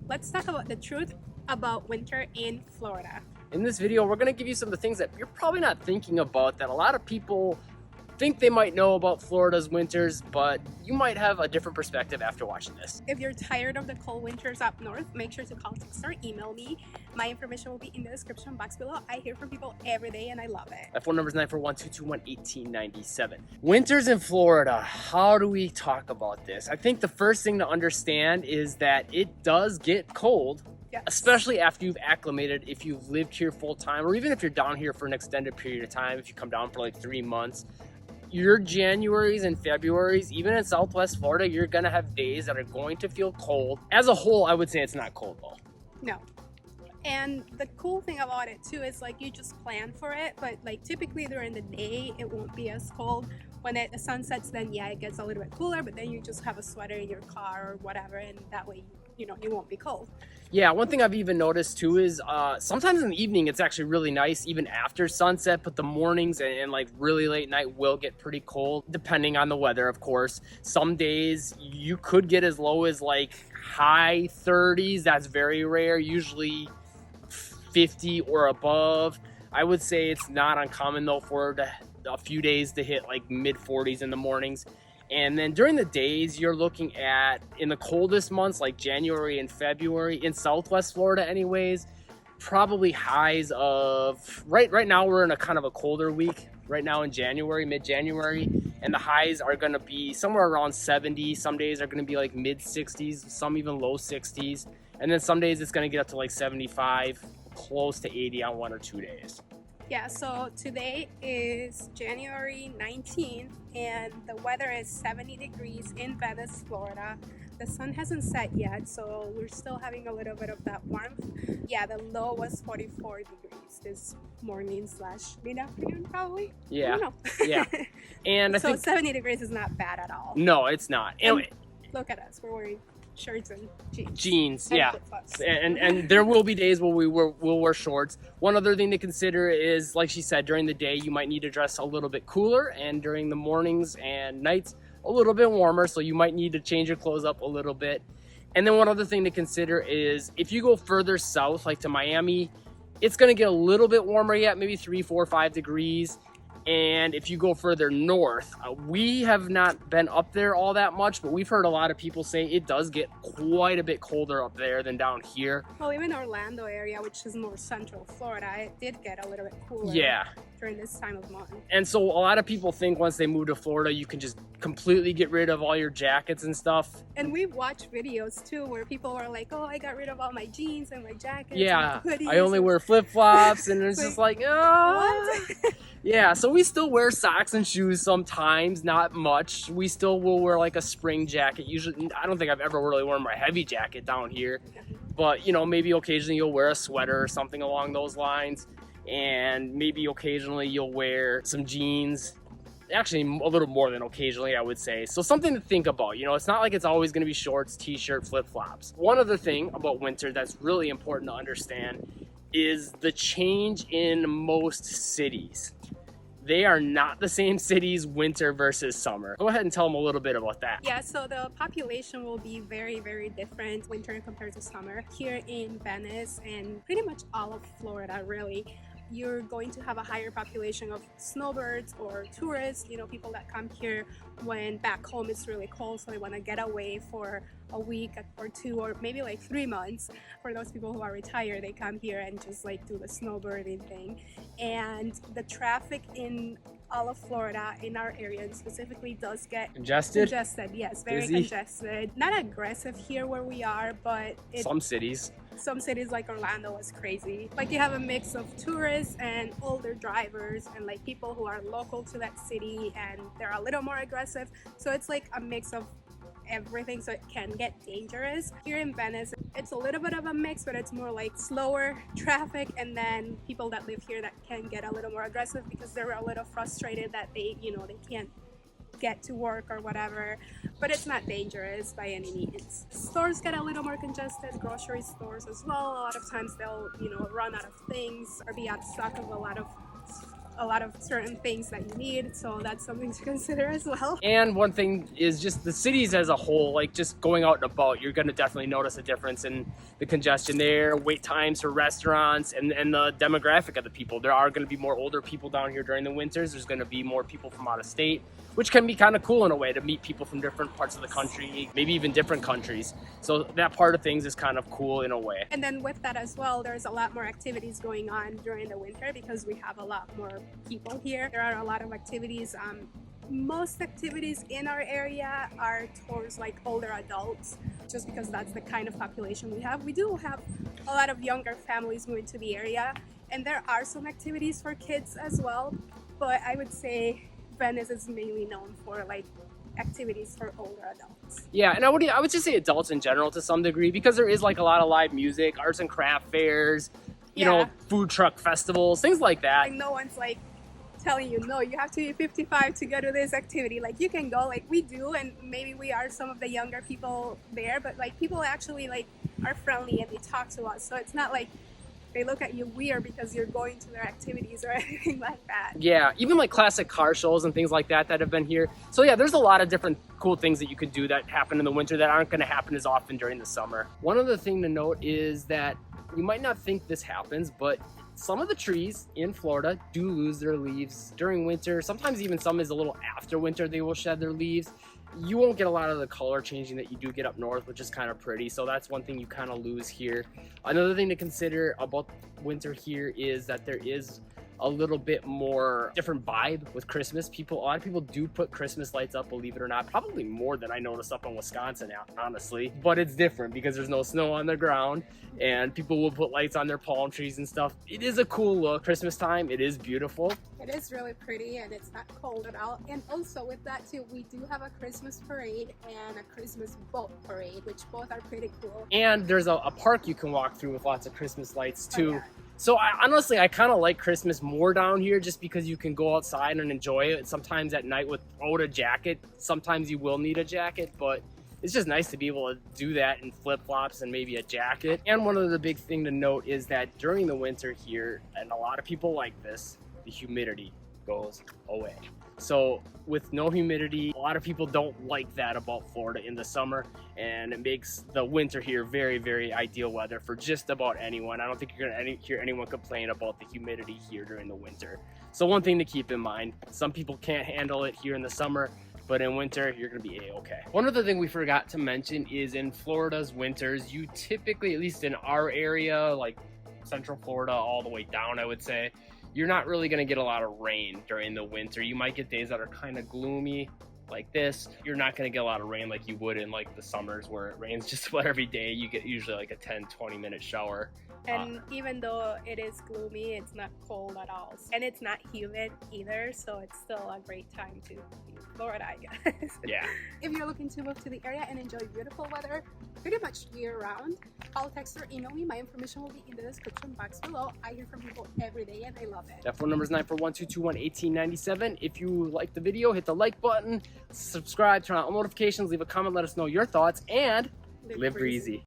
let's talk about the truth about winter in Florida. In this video, we're going to give you some of the things that you're probably not thinking about that a lot of people think they might know about Florida's winters, but you might have a different perspective after watching this. If you're tired of the cold winters up north, make sure to call, text, or email me. My information will be in the description box below. I hear from people every day and I love it. My phone number is 941-221-1897. Winters in Florida, how do we talk about this? I think the first thing to understand is that it does get cold. Yes. Especially after you've acclimated, if you've lived here full time, or even if you're down here for an extended period of time, if you come down for like 3 months. Your Januaries and Februaries, even in Southwest Florida, you're gonna have days that are going to feel cold. As a whole, I would say it's not cold though. No. And the cool thing about it too is like you just plan for it, but like typically during the day it won't be as cold. When the sun sets, then yeah, it gets a little bit cooler, but then you just have a sweater in your car or whatever, and that way you won't be cold. Yeah, one thing I've even noticed too is sometimes in the evening it's actually really nice even after sunset, but the mornings and like really late night will get pretty cold depending on the weather, of course. Some days you could get as low as like high 30s. That's very rare, usually 50 or above. I would say it's not uncommon though for a few days to hit like mid 40s in the mornings. And then during the days, you're looking at, in the coldest months like January and February, in Southwest Florida anyways, probably highs of, right now we're in a kind of a colder week, right now in January, mid-January, and the highs are going to be somewhere around 70. Some days are going to be like mid-60s, some even low 60s. And then some days it's going to get up to like 75, close to 80 on 1 or 2 days. Yeah, so today is January 19th and the weather is 70 degrees in Venice, Florida. The sun hasn't set yet, so we're still having a little bit of that warmth. Yeah, the low was 44 degrees this morning / mid-afternoon probably. Yeah. I don't know. Yeah. And I so think 70 degrees is not bad at all. No, it's not. And look at us, we're wearing shirts and jeans. Yeah. And there will be days where we'll wear shorts. One other thing to consider is, like she said, during the day you might need to dress a little bit cooler, and during the mornings and nights a little bit warmer, so you might need to change your clothes up a little bit. And then one other thing to consider is if you go further south, like to Miami, it's going to get a little bit warmer yet, maybe 3, 4, 5 degrees. And if you go further north, we have not been up there all that much, but we've heard a lot of people say it does get quite a bit colder up there than down here. Well, even Orlando area, which is more central Florida, it did get a little bit cooler. Yeah. During this time of month. And so a lot of people think once they move to Florida, you can just completely get rid of all your jackets and stuff. And we've watched videos too where people were like, oh, I got rid of all my jeans and my jackets. Yeah, and hoodies I only wear flip-flops, and it's just like, oh. What? Yeah, so we still wear socks and shoes sometimes, not much. We still will wear like a spring jacket. Usually, I don't think I've ever really worn my heavy jacket down here, but maybe occasionally you'll wear a sweater or something along those lines. And maybe occasionally you'll wear some jeans. Actually, a little more than occasionally, I would say. So something to think about. It's not like it's always going to be shorts, t-shirt, flip-flops. One other thing about winter that's really important to understand is the change in most cities. They are not the same cities winter versus summer. Go ahead and tell them a little bit about that. Yeah, so the population will be very, very different winter compared to summer. Here in Venice and pretty much all of Florida, really, you're going to have a higher population of snowbirds or tourists, people that come here when back home it's really cold, so they want to get away for a week or 2 or maybe like 3 months. For those people who are retired, they come here and just like do the snowbirding thing. And the traffic in all of Florida, in our area and specifically, does get congested. Yes, very busy. Congested. Not aggressive here where we are, but some cities like Orlando was crazy. Like you have a mix of tourists and older drivers and like people who are local to that city, and they're a little more aggressive. So it's like a mix of everything, so it can get dangerous. Here in Venice, it's a little bit of a mix, but it's more like slower traffic, and then people that live here that can get a little more aggressive because they're a little frustrated that they can't get to work or whatever, but it's not dangerous by any means. Stores get a little more congested, grocery stores as well. A lot of times they'll run out of things or be out of stock of a lot of a lot of certain things that you need, so that's something to consider as well. And one thing is just the cities as a whole, like just going out and about, you're going to definitely notice a difference in the congestion there, wait times for restaurants, and the demographic of the people. There are going to be more older people down here during the winters. There's going to be more people from out of state, which can be kind of cool in a way to meet people from different parts of the country, maybe even different countries. So that part of things is kind of cool in a way. And then with that as well, there's a lot more activities going on during the winter because we have a lot more people here. There are a lot of activities. Most activities in our area are towards like older adults, just because that's the kind of population we have. We do have a lot of younger families moving to the area, and there are some activities for kids as well, but I would say Venice is mainly known for like activities for older adults. Yeah, and I would just say adults in general to some degree, because there is like a lot of live music, arts and craft fairs, you know, food truck festivals, things like that. Like no one's like telling you, no, you have to be 55 to go to this activity. Like you can go, like we do, and maybe we are some of the younger people there, but like people actually like are friendly and they talk to us, so it's not like they look at you weird because you're going to their activities or anything like that. Yeah, even like classic car shows and things like that have been here. So yeah, there's a lot of different cool things that you could do that happen in the winter that aren't going to happen as often during the summer. One other thing to note is that you might not think this happens, but some of the trees in Florida do lose their leaves during winter. Sometimes even some is a little after winter they will shed their leaves. You won't get a lot of the color changing that you do get up north, which is kind of pretty. So that's one thing you kind of lose here. Another thing to consider about winter here is that there is a little bit more different vibe with Christmas. A lot of people do put Christmas lights up, believe it or not, probably more than I noticed up in Wisconsin, honestly. But it's different because there's no snow on the ground and people will put lights on their palm trees and stuff. It is a cool look. Christmas time, it is beautiful. It is really pretty and it's not cold at all. And also with that too, we do have a Christmas parade and a Christmas boat parade, which both are pretty cool. And there's a park you can walk through with lots of Christmas lights too. Oh, yeah. So honestly, I kind of like Christmas more down here just because you can go outside and enjoy it. Sometimes at night without a jacket, sometimes you will need a jacket, but it's just nice to be able to do that in flip-flops and maybe a jacket. And one of the big thing to note is that during the winter here, and a lot of people like this, the humidity goes away. So with no humidity, a lot of people don't like that about Florida in the summer, and it makes the winter here very, very ideal weather for just about anyone. I don't think you're gonna hear anyone complain about the humidity here during the winter. So one thing to keep in mind, some people can't handle it here in the summer, but in winter, you're gonna be A-okay. One other thing we forgot to mention is in Florida's winters, you typically, at least in our area, like Central Florida all the way down, I would say, you're not really going to get a lot of rain during the winter. You might get days that are kind of gloomy like this. You're not going to get a lot of rain like you would in like the summers where it rains just about every day. You get usually like a 10-20 minute shower. And even though it is gloomy, it's not cold at all. And it's not humid either, so it's still a great time to be in Florida, I guess. Yeah. If you're looking to move to the area and enjoy beautiful weather pretty much year-round, call, text, or email me. My information will be in the description box below. I hear from people every day, and I love it. That phone number is 941-221-1897. If you like the video, hit the like button, subscribe, turn on all notifications, leave a comment, let us know your thoughts, and live breezy.